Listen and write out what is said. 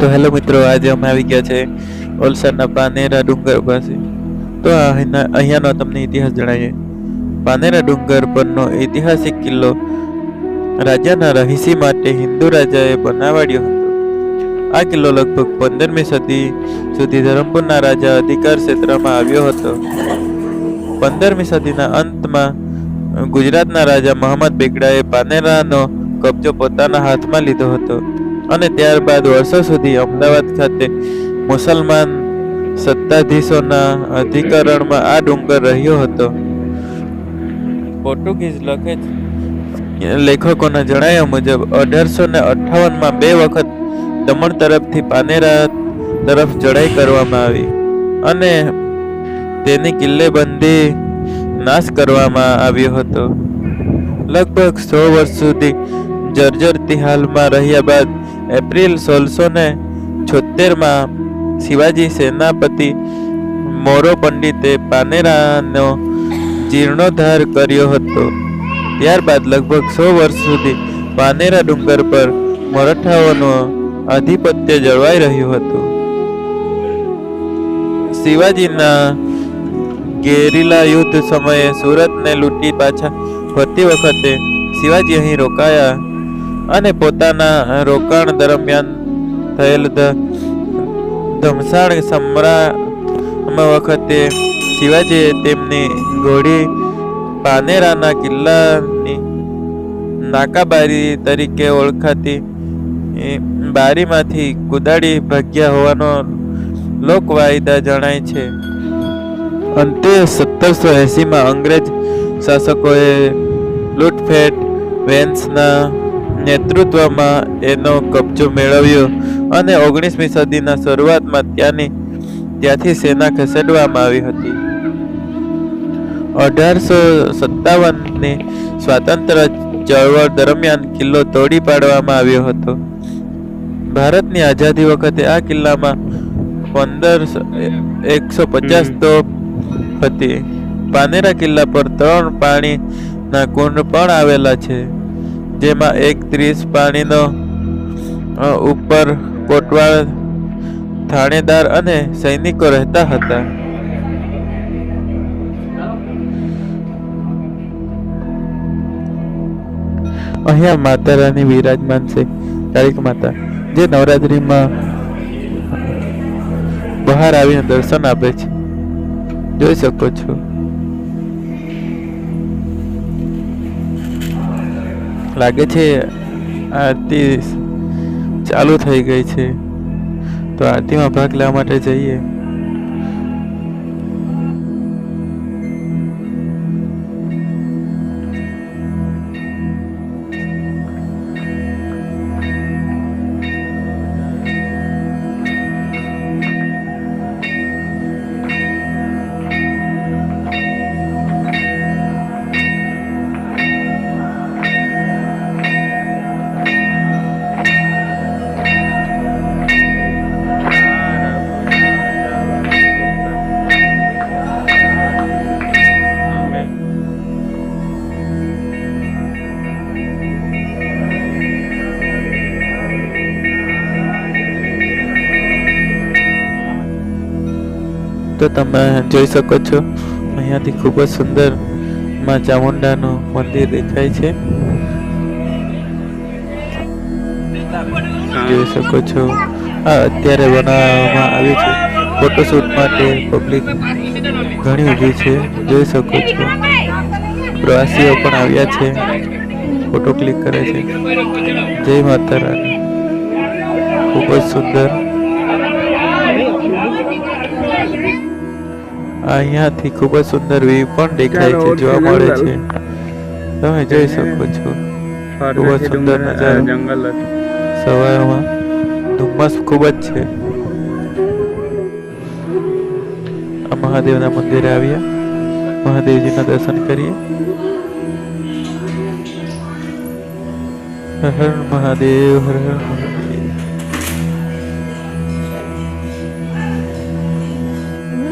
તો હેલો મિત્રો, આજે અમે આવી ગયા છે વલસાડના પાનેરા ડુંગર પાસે. તો અહીંયાનો તમને ઇતિહાસ જણાવીએ. પાનેરા ડુંગર પરનો ઐતિહાસિક કિલ્લો રાજાના રહીસી માટે હિન્દુ રાજાએ બનાવાડ્યો હતો. આ કિલ્લો લગભગ 15મી સદી સુધી ધરમપુરના રાજા અધિકાર ક્ષેત્રમાં આવ્યો હતો. 15મી સદીના અંતમાં ગુજરાતના રાજા મોહમ્મદ બેગડાએ પાનેરાનો કબજો પોતાના હાથમાં લીધો હતો અને ત્યારબાદ વર્ષો સુધી અમદાવાદ ખાતે મુસલમાન સત્તાધીશોના અધિકારણમાં આ ડુંગર રહ્યો હતો. પોર્ટુગીઝ લેખકોના જણાવ્યા મુજબ 1858માં 2 વખત દમણ તરફથી પાનેરા તરફ ચઢાઈ કરવામાં આવી અને તેની કિલ્લેબંધી નાશ કરવામાં આવ્યો હતો. લગભગ 100 વર્ષ સુધી જર્જરતી હાલમાં રહ્યા બાદ એપ્રિલ 1676માં શિવાજી સેનાપતિ મોરો પંડિતે પાનેરાનો જીર્ણોદ્ધાર કર્યો હતો. ત્યારબાદ લગભગ 100 વર્ષ સુધી પાનેરા ડુંગર પર મરાઠાઓનું આધિપત્ય જળવાઈ રહ્યું હતું. શિવાજીના ગેરિલા યુદ્ધ સમયે સુરતને લૂંટી પાછા ફરતી વખતે શિવાજી અહીં રોકાયા અને પોતાના રોકાણ દરમિયાન થયેલ ધમસાણ સમરામ વખતે શિવાજીએ તેમની ઘોડી પાનેરાના કિલ્લાની નાકાબારી તરીકે ઓળખાતી બારીમાંથી કુદાડી ભાગ્યા હોવાનો લોકવાયદા જણાય છે. અંતે 1780માં અંગ્રેજ શાસકોએ લૂંટફેટ વેન્સના નેતૃત્વમાં એનો કબજો મેળવ્યો અને 19મી સદીના શરૂઆતમાં ત્યાંથી સેના ખસેડવામાં આવી હતી. 1857ની સ્વાતંત્ર્ય ચળવળ દરમિયાન કિલ્લો તોડી પાડવામાં આવ્યો હતો. ભારતની આઝાદી વખતે આ કિલ્લામાં 150 તોપ હતી. પાનેરા કિલ્લા પર 3 પાણીના કુંડ પણ આવેલા છે, જેમાં એક 30 પાણીનો ઉપર કોટવાળ થાણેદાર અને સૈનિકો રહેતા હતા. અહીંયા માતા રાની વિરાજમાન છે, કાળીક માતા, જે નવરાત્રિમાં બહાર આવીને દર્શન આપે છે. જોઈ શકો છો. લાગે છે આરતી ચાલુ થઈ ગઈ છે, તો આરતીમાં ભાગ લેવા માટે જઈએ. તો તમે જોઈ શકો છો, અહીંયાથી ખૂબ જ સુંદર માં ચામુંડાનું મંદિર દેખાય છે. જોઈ શકો છો, આ અત્યારે બનાવવામાં આવ્યું છે. ફોટોશૂટ માટે પબ્લિક ઘણી ઊભી છે. જોઈ શકો છો, પ્રવાસીઓ પણ આવ્યા છે, ફોટો ક્લિક કરે છે. જય માતા રાની. ખૂબ જ સુંદર. અહીંયાથી ખૂબ જ સુંદર વ્યૂ પણ દેખાય છે, જોવા મળે છે. તમે જોઈ શકો છો, ખૂબ જ સુંદર નજારો. સવારમાં ધુમ્મસ ખૂબ જ છે. આ મહાદેવના મંદિરે આવ્યા, મહાદેવજીના દર્શન કરીએ. હર હર મહાદેવ, હર હર મહાદેવ.